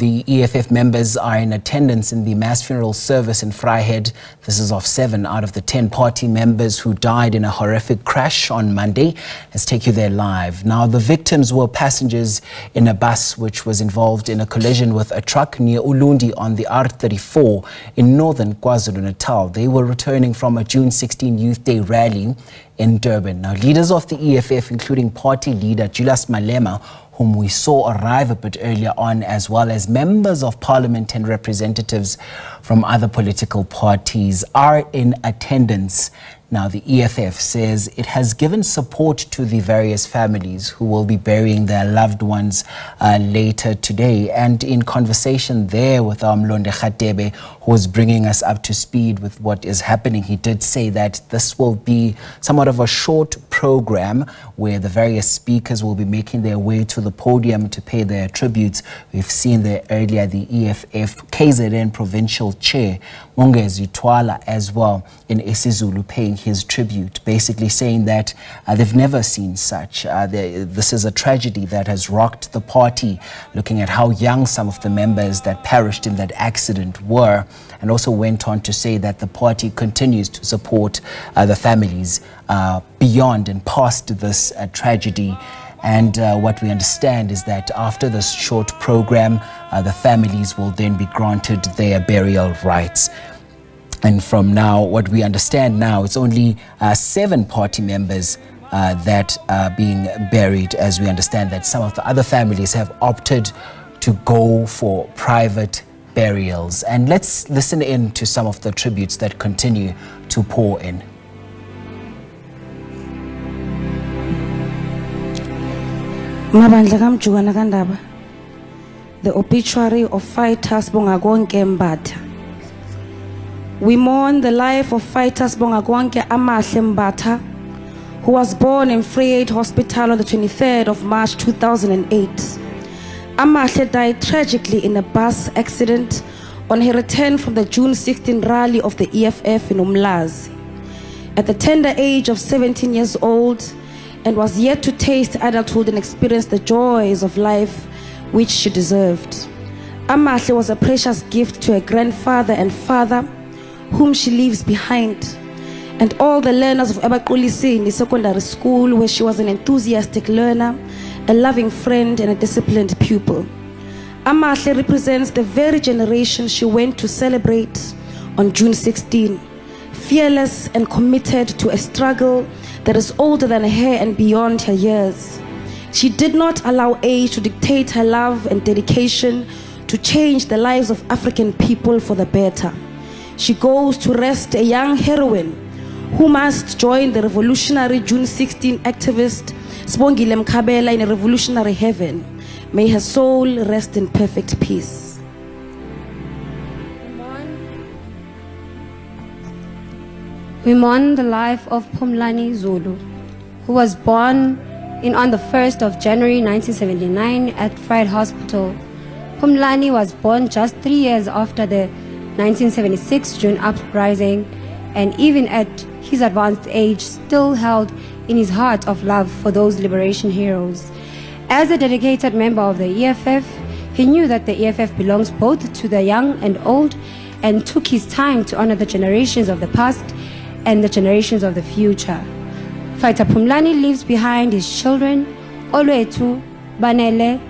The EFF members are in attendance in the mass funeral service in Vryheid. This is of 7 out of the 10 party members who died in a horrific crash on Monday. Let's take you there live. Now, the victims were passengers in a bus which was involved in a collision with a truck near Ulundi on the R34 in northern KwaZulu-Natal. They were returning from a June 16 Youth Day rally in Durban. Now, leaders of the EFF, including party leader Julius Malema, whom we saw arrive a bit earlier on, as well as members of parliament and representatives from other political parties, are in attendance. Now, the EFF says it has given support to the various families who will be burying their loved ones later today. And in conversation there with Ulundi Mkhize, who was bringing us up to speed with what is happening, he did say that this will be somewhat of a short program where the various speakers will be making their way to the podium to pay their tributes. We've seen there earlier the EFF KZN provincial chair, Mongezi Twala, as well in isiZulu, paying his tribute, basically saying that they've never seen such. This is a tragedy that has rocked the party, looking at how young some of the members that perished in that accident were, and also went on to say that the party continues to support the families beyond and past this tragedy. And what we understand is that after this short program, the families will then be granted their burial rights. And from now, what we understand now, it's only 7 party members that are being buried, as we understand that some of the other families have opted to go for private burials. And let's listen in to some of the tributes that continue to pour in. The obituary of fighters Bongagonke Mbatha. We mourn the life of fighters Bongagonke Amahle Mbatha, who was born in Vryheid Hospital on the 23rd of March 2008. Amahle died tragically in a bus accident on her return from the June 16 rally of the EFF in Umlazi. At the tender age of 17 years old, and was yet to taste adulthood and experience the joys of life which she deserved. Amahle was a precious gift to her grandfather and father, whom she leaves behind, and all the learners of Abaqulisini Secondary School, where she was an enthusiastic learner, a loving friend, and a disciplined pupil. Amahle represents the very generation she went to celebrate on June 16, fearless and committed to a struggle that is older than her and beyond her years. She did not allow age to dictate her love and dedication to change the lives of African people for the better. She goes to rest a young heroine who must join the revolutionary June 16 activist Sibongile Mkhabela in a revolutionary heaven. May her soul rest in perfect peace. We mourn the life of Pumlani Zulu, who was born on the 1st of January 1979 at Vryheid Hospital. Pumlani was born just 3 years after the 1976 June uprising, and even at his advanced age still held in his heart of love for those liberation heroes. As a dedicated member of the EFF, he knew that the EFF belongs both to the young and old, and took his time to honor the generations of the past and the generations of the future. Fighter Pumlani leaves behind his children, Olwetu, Banele,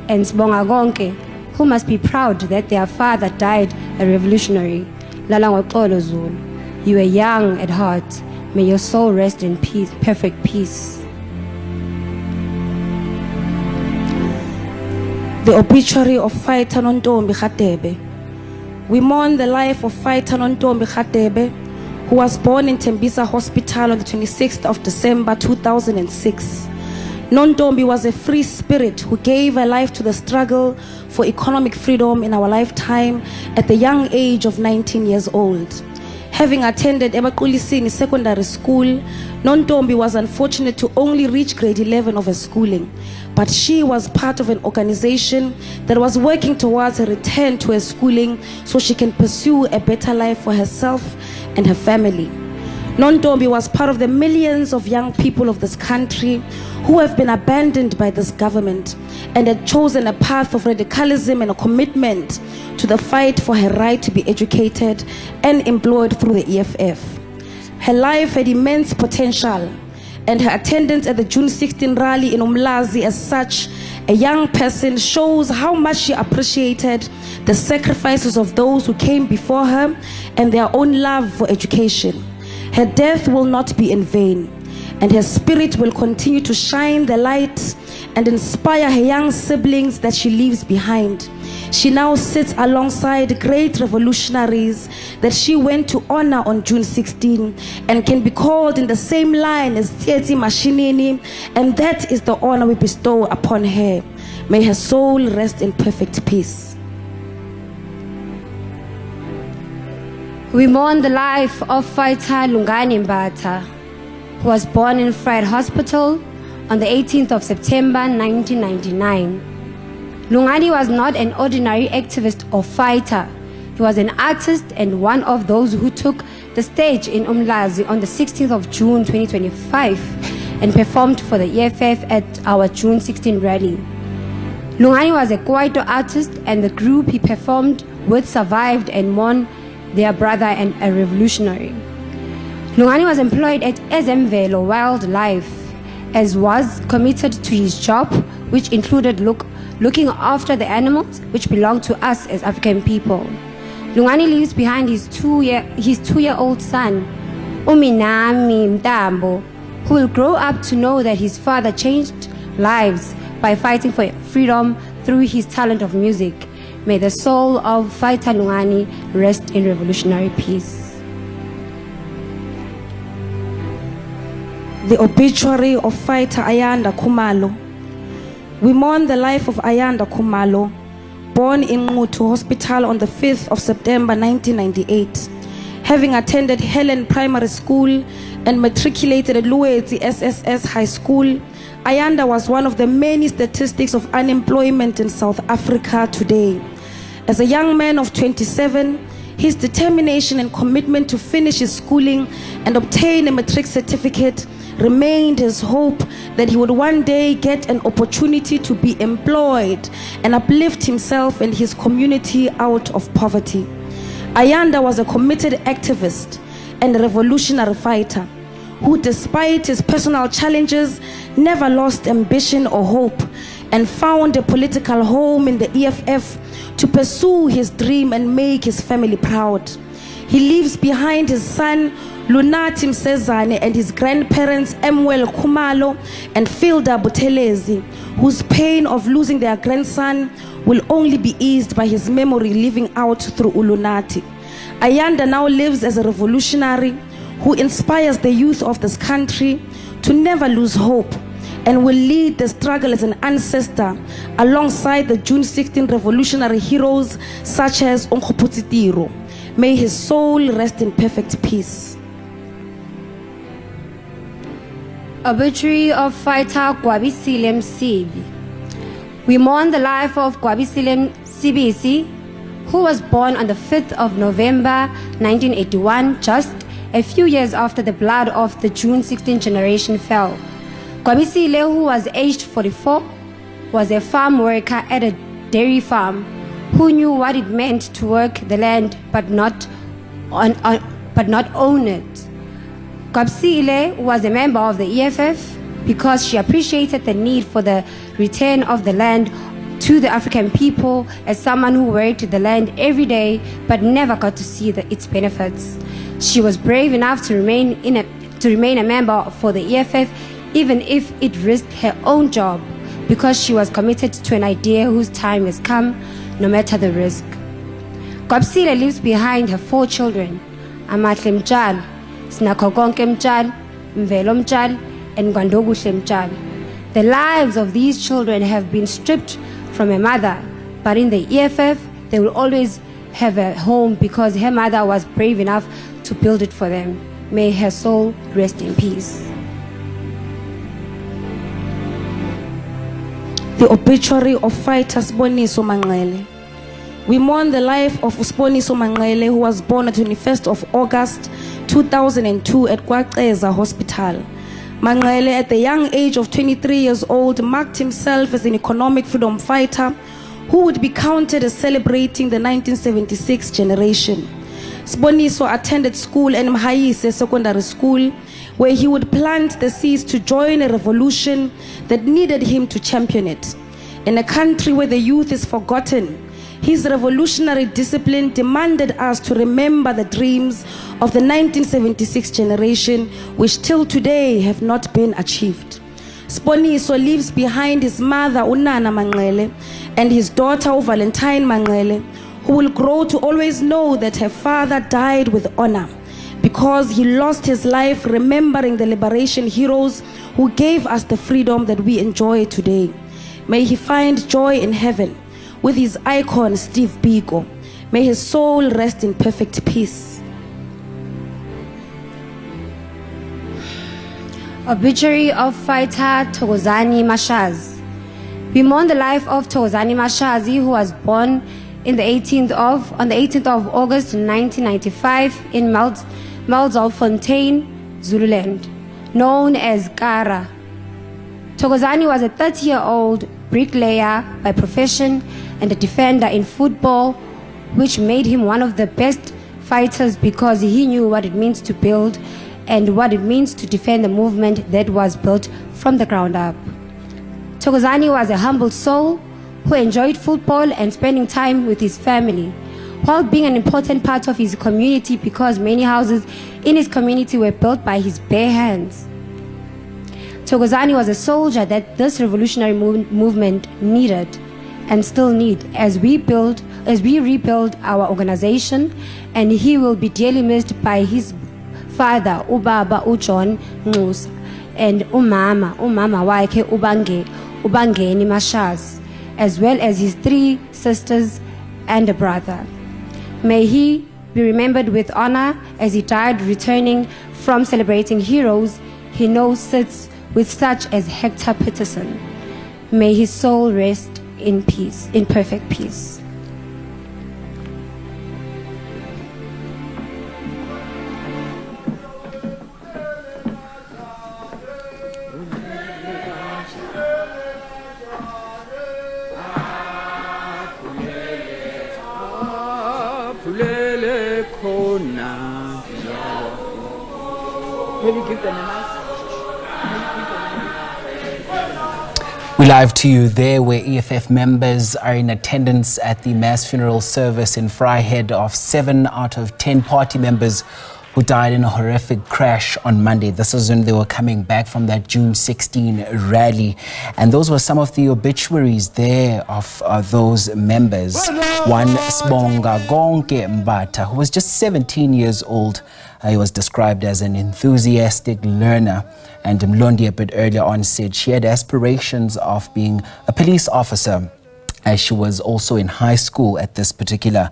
and Sibongagonke, who must be proud that their father died a revolutionary. Lalangotolo Zulu, you are young at heart. May your soul rest in peace, perfect peace. The obituary of fighter Nontombi Mkhize. We mourn the life of fighter Nontombi Mkhize, who was born in Tembisa Hospital on the 26th of December 2006. Nontombi was a free spirit who gave her life to the struggle for economic freedom in our lifetime at the young age of 19 years old. Having attended Abaqulisini Secondary School, Nontombi was unfortunate to only reach grade 11 of her schooling, but she was part of an organization that was working towards a return to her schooling so she can pursue a better life for herself and her family. Nontombi was part of the millions of young people of this country who have been abandoned by this government and had chosen a path of radicalism and a commitment to the fight for her right to be educated and employed through the EFF. Her life had immense potential, and her attendance at the June 16 rally in Umlazi as such a young person shows how much she appreciated the sacrifices of those who came before her and their own love for education. Her death will not be in vain, and her spirit will continue to shine the light and inspire her young siblings that she leaves behind. She now sits alongside great revolutionaries that she went to honor on June 16 and can be called in the same line as Tozani Mashi, and that is the honor we bestow upon her. May her soul rest in perfect peace. We mourn the life of fighter Luani Mkhize, who was born in Vryheid Hospital on the 18th of September 1999. Luani was not an ordinary activist or fighter. He was an artist and one of those who took the stage in Umlazi on the 16th of June 2025 and performed for the EFF at our June 16 rally. Luani was a Kwaito artist, and the group he performed with survived and mourned their brother and a revolutionary. Luani was employed at Ezemvelo Wildlife, as was committed to his job, which included looking after the animals which belong to us as African people. Luani leaves behind his two-year-old son, Uminami Mtambo, who will grow up to know that his father changed lives by fighting for freedom through his talent of music. May the soul of fighter Luani rest in revolutionary peace. The obituary of fighter Ayanda Kumalo. We mourn the life of Ayanda Kumalo, born in Ngutu Hospital on the 5th of September 1998. Having attended Helen Primary School and matriculated at Lueti SSS High School, Ayanda was one of the many statistics of unemployment in South Africa today. As a young man of 27, his determination and commitment to finish his schooling and obtain a matric certificate remained his hope that he would one day get an opportunity to be employed and uplift himself and his community out of poverty. Ayanda was a committed activist and revolutionary fighter who, despite his personal challenges, never lost ambition or hope and found a political home in the EFF to pursue his dream and make his family proud. He leaves behind his son Luani Mkhize and his grandparents Ayanda Kumalo and Filda Butelezi, whose pain of losing their grandson will only be eased by his memory living out through Ulundi. Ayanda now lives as a revolutionary who inspires the youth of this country to never lose hope and will lead the struggle as an ancestor alongside the June 16 revolutionary heroes such as Onkgopotsitiro. May his soul rest in perfect peace. Obituary of fighter Gwabisile Msibi. We mourn the life of Gwabisile Msibi, who was born on the 5th of November 1981, just a few years after the blood of the June 16 generation fell. Gwabisile, who was aged 44, was a farm worker at a dairy farm who knew what it meant to work the land but not own it. Gwabisile was a member of the EFF because she appreciated the need for the return of the land to the African people as someone who worked the land every day but never got to see its benefits. She was brave enough to remain a member for the EFF even if it risked her own job, because she was committed to an idea whose time has come, no matter the risk. Gwabisile leaves behind her 4 children, Amahle Mtshali, Sinakho Konke Mtshali, Mvelo Mtshali, and Gwandoguhle Mtshali. The lives of these children have been stripped from a mother, but in the EFF, they will always have a home because her mother was brave enough to build it for them. May her soul rest in peace. The obituary of fighter Boniso Manguel. We mourn the life of Boniso Manguel, who was born on 21st of August 2002 at KZN Hospital. Manguel, at the young age of 23 years old, marked himself as an economic freedom fighter who would be counted as celebrating the 1976 generation. Boniso attended school in Mkhize Secondary School, where he would plant the seeds to join a revolution that needed him to champion it. In a country where the youth is forgotten, his revolutionary discipline demanded us to remember the dreams of the 1976 generation, which till today have not been achieved. Boniso leaves behind his mother, Unana Manguel, and his daughter, Valentine Manguel, who will grow to always know that her father died with honor, because he lost his life remembering the liberation heroes who gave us the freedom that we enjoy today. May he find joy in heaven with his icon, Steve Biko. May his soul rest in perfect peace. Obituary of fighter Tozani Mashi. We mourn the life of Tozani Mashi, who was born on the 18th of August 1995 in Malzalfontein, Zululand, known as Kara. Tozani was a 30-year-old bricklayer by profession and a defender in football, which made him one of the best fighters because he knew what it means to build and what it means to defend the movement that was built from the ground up. Tozani was a humble soul who enjoyed football and spending time with his family, while being an important part of his community because many houses in his community were built by his bare hands. Tozani was a soldier that this revolutionary movement needed and still need as we rebuild our organization, and he will be dearly missed by his father, Ubaba Ujon Ngus, and umama wakhe Ubangeni Mashi, as well as his 3 sisters and a brother. May he be remembered with honor as he died returning from celebrating heroes he knows sits with such as Hector Peterson. May his soul rest in peace, in perfect peace. We live to you there where EFF members are in attendance at the mass funeral service in Vryheid of 7 out of 10 party members who died in a horrific crash on Monday. This was when they were coming back from that June 16 rally. And those were some of the obituaries there of those members. One, Sibonga Gonke Mbata, who was just 17 years old. He was described as an enthusiastic learner. And Ulundi a bit earlier on said she had aspirations of being a police officer, as she was also in high school at this particular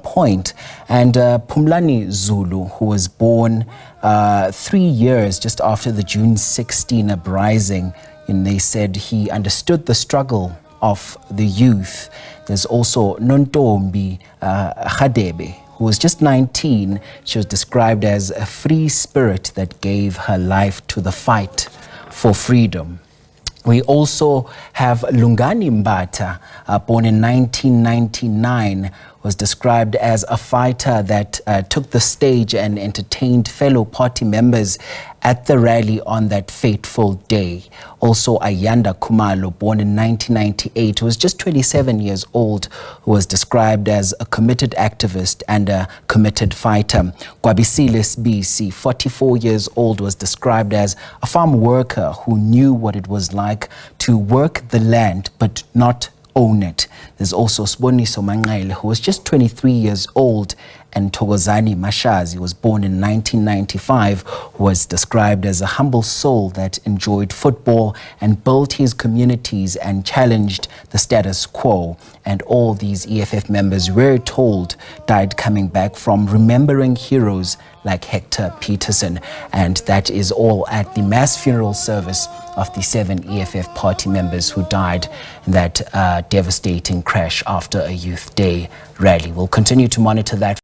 point. And Pumlani Zulu, who was born 3 years just after the June 16 uprising, and they said he understood the struggle of the youth. There's also Nontombi Khadebe, who was just 19. She was described as a free spirit that gave her life to the fight for freedom. We also have Luani Mkhize, born in 1999, was described as a fighter that took the stage and entertained fellow party members at the rally on that fateful day. Also Ayanda Kumalo, born in 1998, who was just 27 years old, who was described as a committed activist and a committed fighter. Gwabisilis BC, 44 years old, was described as a farm worker who knew what it was like to work the land but not own it. There's also Boniso Manguel, who was just 23 years old, and Tozani Mashi was born in 1995, who was described as a humble soul that enjoyed football and built his communities and challenged the status quo. and all these EFF members, we're told, died coming back from remembering heroes like Hector Peterson. And that is all at the mass funeral service of the 7 EFF party members who died in that devastating crash after a Youth Day rally. We'll continue to monitor that.